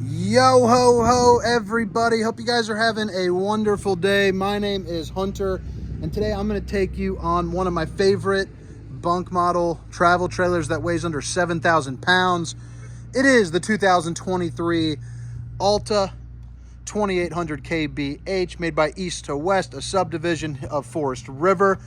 Yo ho ho everybody, hope you guys are having a wonderful day. My name is Hunter and today I'm going to take you on one of my favorite bunk model travel trailers that weighs under 7,000 pounds. It is the 2023 Alta 2800KBH, made by East to West, a subdivision of Forest River.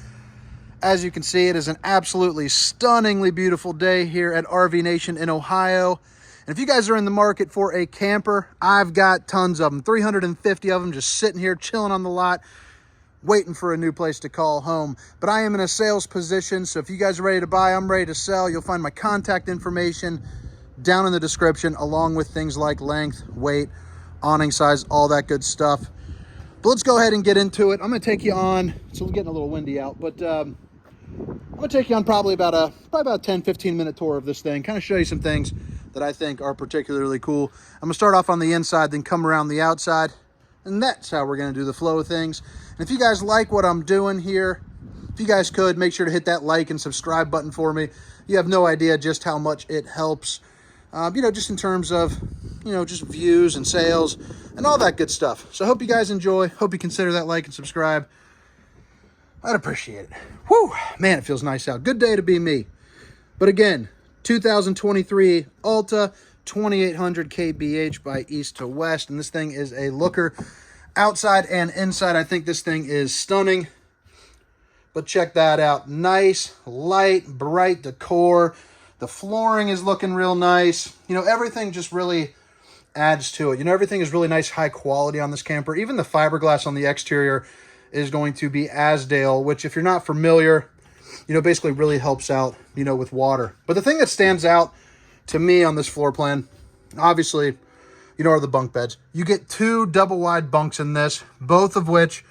As you can see, it is an absolutely stunningly beautiful day here at RV Nation in Ohio. And if you guys are in the market for a camper, I've got tons of them, 350 of them just sitting here chilling on the lot, waiting for a new place to call home. But I am in a sales position, so if you guys are ready to buy, I'm ready to sell. You'll find my contact information down in the description, along with things like length, weight, awning size, all that good stuff. But let's go ahead and get into it. I'm going to take you on, so we're getting a little windy out, but I'm going to take you on probably about a 10-15 minute tour of this thing, kind of show you some things that I think are particularly cool. I'm going to start off on the inside, then come around the outside, and that's how we're going to do the flow of things. And if you guys like what I'm doing here, if you guys could, make sure to hit that like and subscribe button for me. You have no idea just how much it helps, just in terms of, just views and sales and all that good stuff. So I hope you guys enjoy. Hope you consider that like and subscribe. I'd appreciate it. Whew, man, it feels nice out. Good day to be me. But again, 2023 Alta 2800KBH by East to West. And this thing is a looker. Outside and inside, I think this thing is stunning. But check that out. Nice, light, bright decor. The flooring is looking real nice. Everything just really adds to it. Everything is really nice, high quality on this camper. Even the fiberglass on the exterior is going to be Asdale, which if you're not familiar, basically really helps out, with water. But the thing that stands out to me on this floor plan, obviously, are the bunk beds. You get two double wide bunks in this, both of which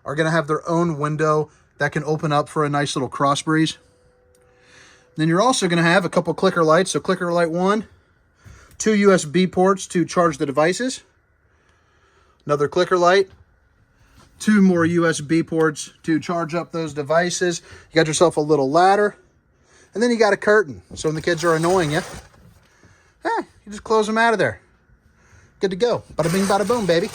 are going to have their own window that can open up for a nice little cross breeze. Then you're also going to have a couple clicker lights. So clicker light 1, 2 USB ports to charge the devices, another clicker light, 2 more USB ports to charge up those devices. You got yourself a little ladder, and then you got a curtain. So when the kids are annoying you, you just close them out of there. Good to go. Bada bing, bada boom, baby.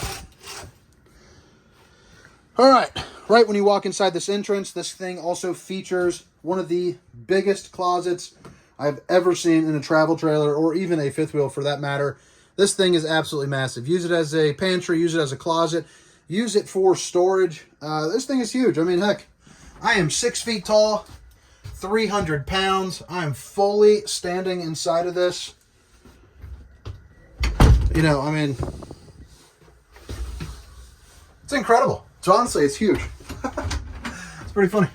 All right. Right when you walk inside this entrance, this thing also features one of the biggest closets I've ever seen in a travel trailer, or even a fifth wheel for that matter. This thing is absolutely massive. Use it as a pantry, use it as a closet, use it for storage. This thing is huge. I mean, heck, I am 6 feet tall, 300 pounds. I am fully standing inside of this. It's incredible. So honestly, it's huge. It's pretty funny.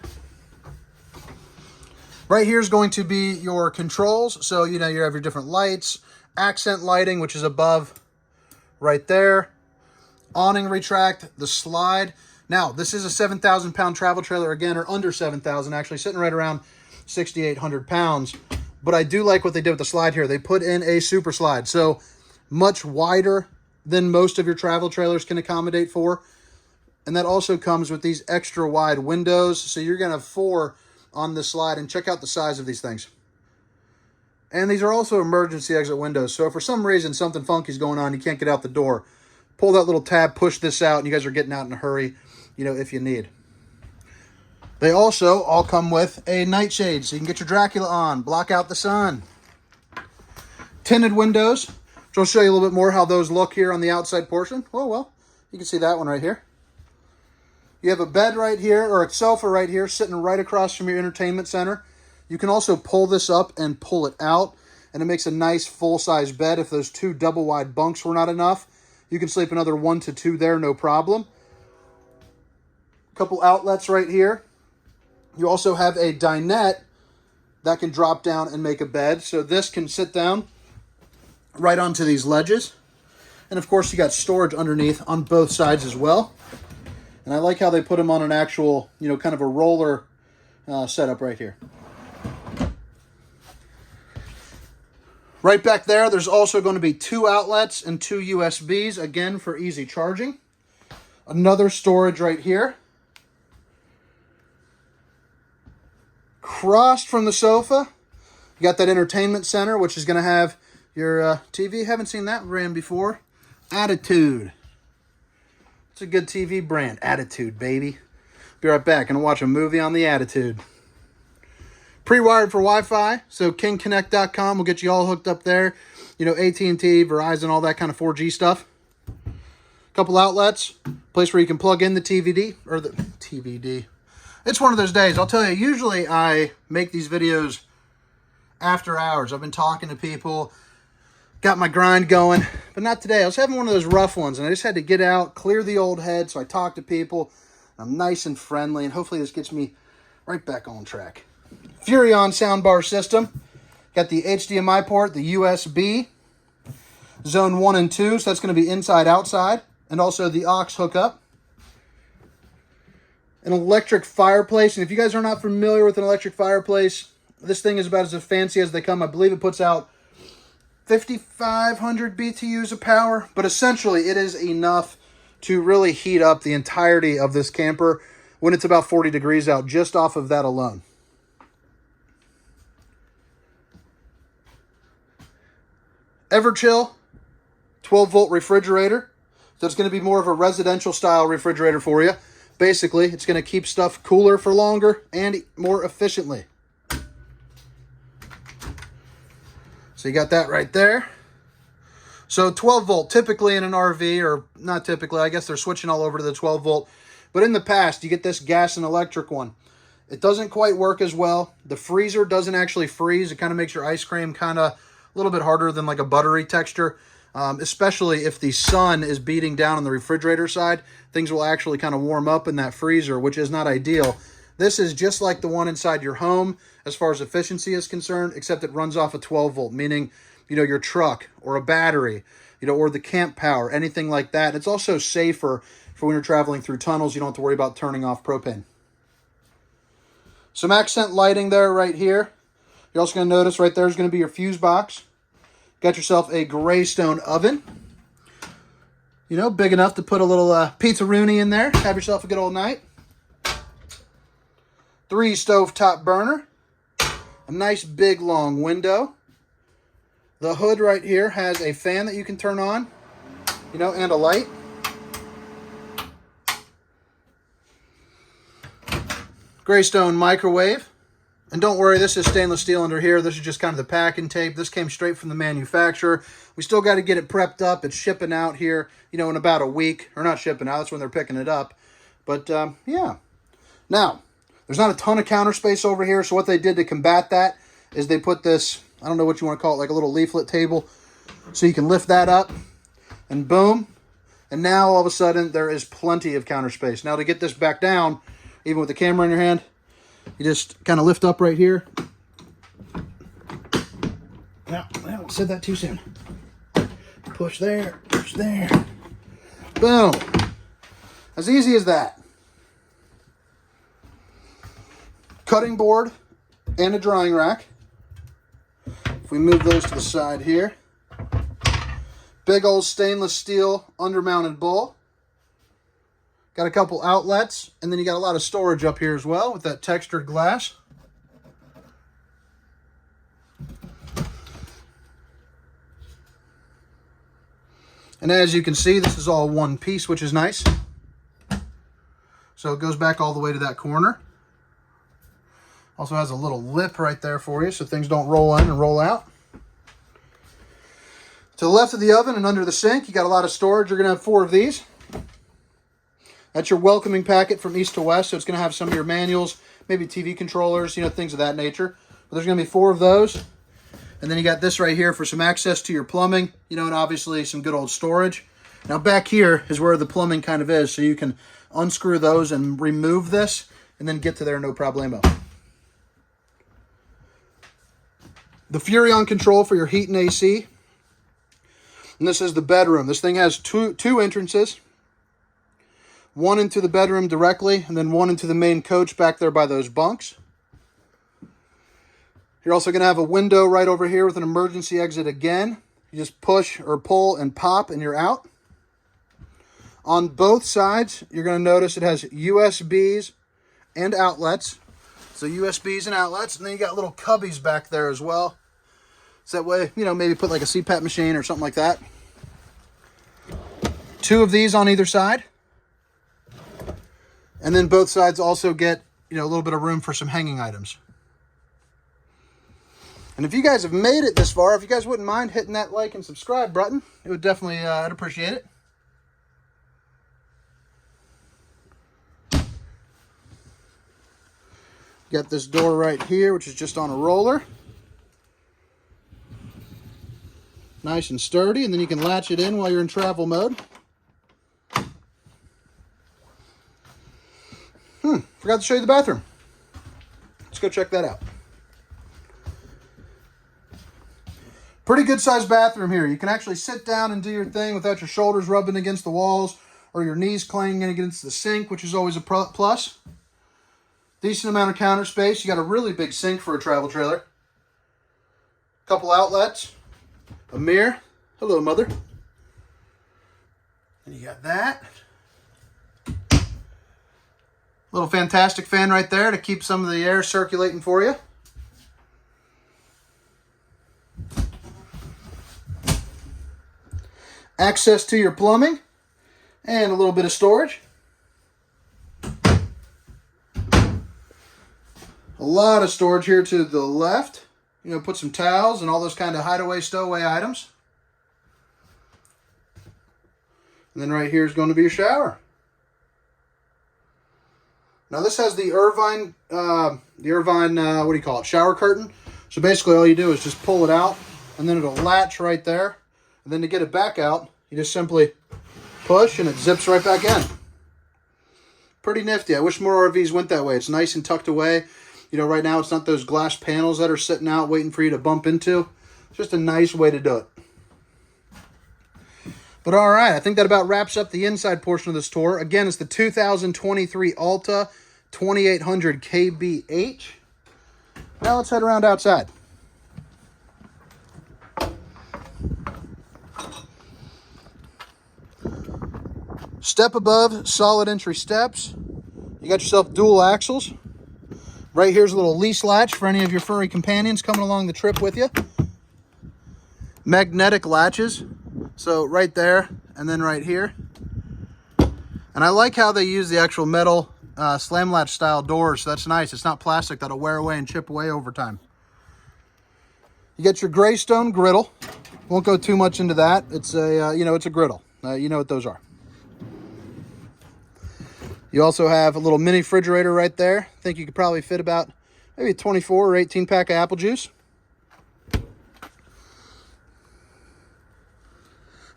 Right here is going to be your controls. So, you have your different lights, accent lighting, which is above right there. Awning retract, the slide. Now, this is a 7,000 pound travel trailer again, or under 7,000, actually sitting right around 6,800 pounds. But I do like what they did with the slide here. They put in a super slide. So much wider than most of your travel trailers can accommodate for. And that also comes with these extra wide windows. So you're going to have 4 on this slide, and check out the size of these things. And these are also emergency exit windows. So if for some reason something funky is going on, you can't get out the door, pull that little tab, push this out, and you guys are getting out in a hurry, if you need. They also all come with a nightshade, so you can get your Dracula on, block out the sun. Tinted windows, which I'll show you a little bit more how those look here on the outside portion. Oh, well, you can see that one right here. You have a bed right here, or a sofa right here, sitting right across from your entertainment center. You can also pull this up and pull it out, and it makes a nice full-size bed. If those 2 double-wide bunks were not enough, you can sleep another 1 to 2 there, no problem. Couple outlets right here. You also have a dinette that can drop down and make a bed. So this can sit down right onto these ledges. And of course, you got storage underneath on both sides as well. And I like how they put them on an actual, kind of a roller setup right here. Right back there, there's also going to be 2 outlets and 2 USBs, again, for easy charging. Another storage right here. Across from the sofa, you got that entertainment center, which is going to have your TV. Haven't seen that brand before. Attitude. It's a good TV brand. Attitude, baby. Be right back. Gonna watch a movie on the Attitude. Pre-wired for Wi-Fi, so kingconnect.com will get you all hooked up there. You know, AT&T, Verizon, all that kind of 4G stuff. Couple outlets, place where you can plug in the TVD. It's one of those days. I'll tell you, usually I make these videos after hours. I've been talking to people, got my grind going, but not today. I was having one of those rough ones, and I just had to get out, clear the old head, so I talked to people. I'm nice and friendly, and hopefully this gets me right back on track. Furrion soundbar system. Got the HDMI port, the USB, zone 1 and 2, so that's going to be inside, outside, and also the aux hookup. An electric fireplace, and if you guys are not familiar with an electric fireplace, this thing is about as fancy as they come. I believe it puts out 5,500 BTUs of power, but essentially it is enough to really heat up the entirety of this camper when it's about 40 degrees out, just off of that alone. Everchill 12-volt refrigerator. So it's going to be more of a residential style refrigerator for you. Basically, it's going to keep stuff cooler for longer and more efficiently. So you got that right there. So 12-volt, typically in an RV, or not typically, I guess they're switching all over to the 12-volt. But in the past, you get this gas and electric one. It doesn't quite work as well. The freezer doesn't actually freeze. It kind of makes your ice cream kind of a little bit harder than like a buttery texture, especially if the sun is beating down on the refrigerator side. Things will actually kind of warm up in that freezer, which is not ideal. This is just like the one inside your home as far as efficiency is concerned, except it runs off a 12-volt, meaning, you know, your truck or a battery, you know, or the camp power, anything like that. It's also safer for when you're traveling through tunnels. You don't have to worry about turning off propane. Some accent lighting there right here. You're also going to notice right there is going to be your fuse box. Got yourself a Greystone oven. You know, big enough to put a little pizza-rooney in there. Have yourself a good old night. 3 stovetop burner. A nice big long window. The hood right here has a fan that you can turn on, you know, and a light. Greystone microwave. And don't worry, this is stainless steel under here. This is just kind of the packing tape. This came straight from the manufacturer. We still got to get it prepped up. It's shipping out here, you know, in about a week. Or not shipping out, that's when they're picking it up. But, yeah. Now, there's not a ton of counter space over here, so what they did to combat that is they put this, I don't know what you want to call it, like a little leaflet table. So you can lift that up, and boom. And now, all of a sudden, there is plenty of counter space. Now, to get this back down, even with the camera in your hand, you just kind of lift up right here. No, I said that too soon. Push there, push there. Boom. As easy as that. Cutting board and a drying rack. If we move those to the side here. Big old stainless steel undermounted bowl. Got a couple outlets, and then you got a lot of storage up here as well with that textured glass. And as you can see, this is all one piece, which is nice. So it goes back all the way to that corner. Also has a little lip right there for you so things don't roll in and roll out. To the left of the oven and under the sink, you got a lot of storage. You're going to have 4 of these. That's your welcoming packet from east to west, so it's going to have some of your manuals, maybe TV controllers, you know, things of that nature. But there's going to be 4 of those. And then you got this right here for some access to your plumbing, you know, and obviously some good old storage. Now back here is where the plumbing kind of is, so you can unscrew those and remove this, and then get to there no problemo. The Furrion control for your heat and AC. And this is the bedroom. This thing has two entrances. One into the bedroom directly, and then one into the main coach back there by those bunks. You're also going to have a window right over here with an emergency exit again. You just push or pull and pop, and you're out. On both sides, you're going to notice it has USBs and outlets. So USBs and outlets, and then you got little cubbies back there as well. So that way, you know, maybe put like a CPAP machine or something like that. 2 of these on either side. And then both sides also get, you know, a little bit of room for some hanging items. And if you guys have made it this far, if you guys wouldn't mind hitting that like and subscribe button, it would definitely, I'd appreciate it. Got this door right here, which is just on a roller. Nice and sturdy, and then you can latch it in while you're in travel mode. Forgot to show you the bathroom. Let's go check that out. Pretty good sized bathroom here. You can actually sit down and do your thing without your shoulders rubbing against the walls or your knees clanging against the sink, which is always a plus. Decent amount of counter space. You got a really big sink for a travel trailer. Couple outlets. A mirror. Hello, mother. And you got that. Little fantastic fan right there to keep some of the air circulating for you. Access to your plumbing and a little bit of storage. A lot of storage here to the left. You know, put some towels and all those kind of hideaway, stowaway items. And then right here is going to be your shower. Now this has the Irvine, what do you call it? Shower curtain. So basically all you do is just pull it out and then it'll latch right there. And then to get it back out, you just simply push and it zips right back in. Pretty nifty. I wish more RVs went that way. It's nice and tucked away. You know, right now it's not those glass panels that are sitting out waiting for you to bump into. It's just a nice way to do it. But all right, I think that about wraps up the inside portion of this tour. Again, it's the 2023 Alta 2800KBH. Now let's head around outside. Step above, solid entry steps. You got yourself dual axles. Right here's a little leash latch for any of your furry companions coming along the trip with you. Magnetic latches. So right there and then right here. And I like how they use the actual metal slam latch style doors. So that's nice. It's not plastic that'll wear away and chip away over time. You get your gray stone griddle. Won't go too much into that. It's a, you know, it's a griddle. You know what those are. You also have a little mini refrigerator right there. I think you could probably fit about maybe a 24 or 18 pack of apple juice.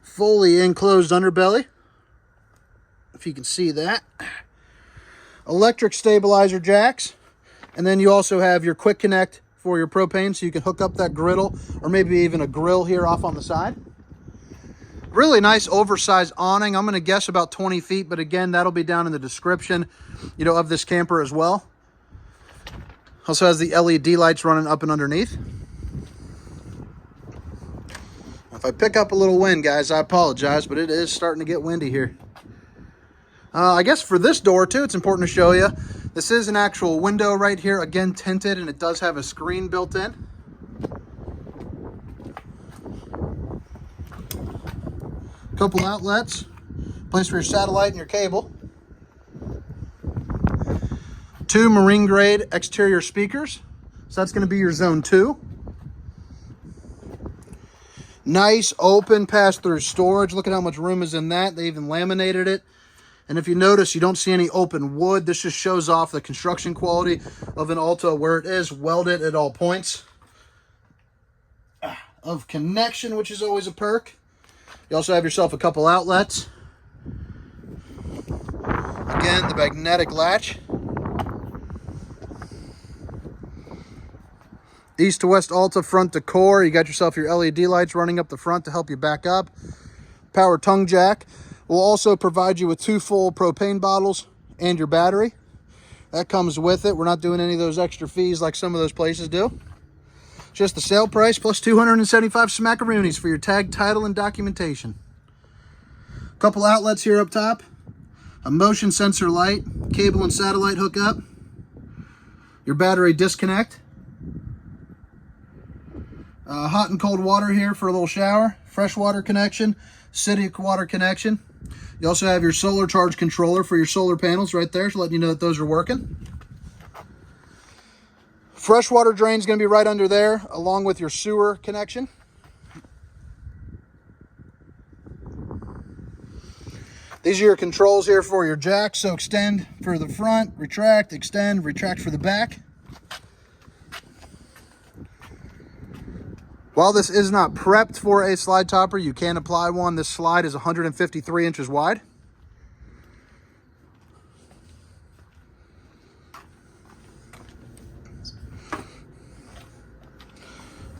Fully enclosed underbelly, if you can see that. Electric stabilizer jacks. And then you also have your quick connect for your propane, so you can hook up that griddle or maybe even a grill here off on the side. Really nice oversized awning. I'm going to guess about 20 feet, but again, that'll be down in the description, you know, of this camper as well. Also has the LED lights running up and underneath. If I pick up a little wind, guys, I apologize, but it is starting to get windy here. I guess for this door, too, it's important to show you. This is an actual window right here, again, tinted, and it does have a screen built in. Couple outlets, place for your satellite and your cable. 2 marine grade exterior speakers. So that's going to be your zone 2. Nice open pass-through storage. Look at how much room is in that. They even laminated it. And if you notice, you don't see any open wood. This just shows off the construction quality of an Alta, where it is welded at all points of connection, which is always a perk. You also have yourself a couple outlets. Again, the magnetic latch. East to west Alta front decor. You got yourself your LED lights running up the front to help you back up. Power tongue jack. We'll also provide you with 2 full propane bottles and your battery. That comes with it. We're not doing any of those extra fees like some of those places do. Just the sale price plus 275 smackaroonies for your tag, title, and documentation. Couple outlets here up top. A motion sensor light, cable and satellite hookup. Your battery disconnect. Hot and cold water here for a little shower. Fresh water connection. City water connection. You also have your solar charge controller for your solar panels right there, so letting you know that those are working. Fresh water drain is going to be right under there, along with your sewer connection. These are your controls here for your jacks. So extend for the front, retract, extend, retract for the back. While this is not prepped for a slide topper, you can apply one. This slide is 153 inches wide.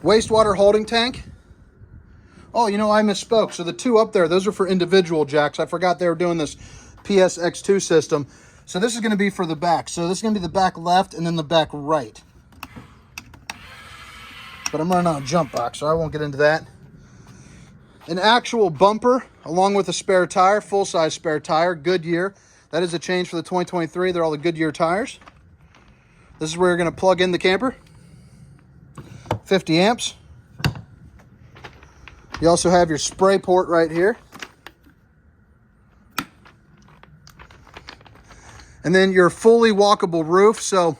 Wastewater holding tank. Oh, you know, I misspoke. So the two up there, those are for individual jacks. I forgot they were doing this PSX2 system. So this is going to be for the back. So this is going to be the back left and then the back right. But I'm running out of jump box, so I won't get into that. An actual bumper, along with a spare tire, full-size spare tire, Goodyear. That is a change for the 2023. They're all the Goodyear tires. This is where you're going to plug in the camper. 50 amps. You also have your spray port right here. And then your fully walkable roof. So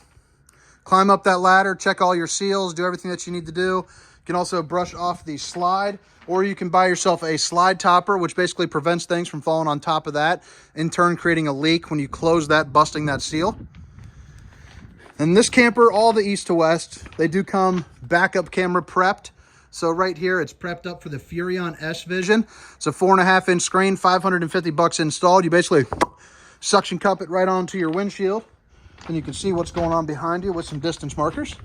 climb up that ladder, check all your seals, do everything that you need to do. You can also brush off the slide, or you can buy yourself a slide topper, which basically prevents things from falling on top of that, in turn creating a leak when you close that, busting that seal. And this camper, all the east to west, they do come backup camera prepped. So right here, it's prepped up for the Furrion S Vision. It's a 4.5-inch screen, $550 installed. You basically suction cup it right onto your windshield, and you can see what's going on behind you with some distance markers.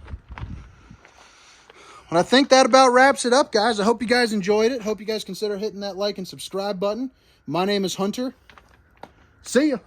And I think that about wraps it up, guys. I hope you guys enjoyed it. Hope you guys consider hitting that like and subscribe button. My name is Hunter. See ya.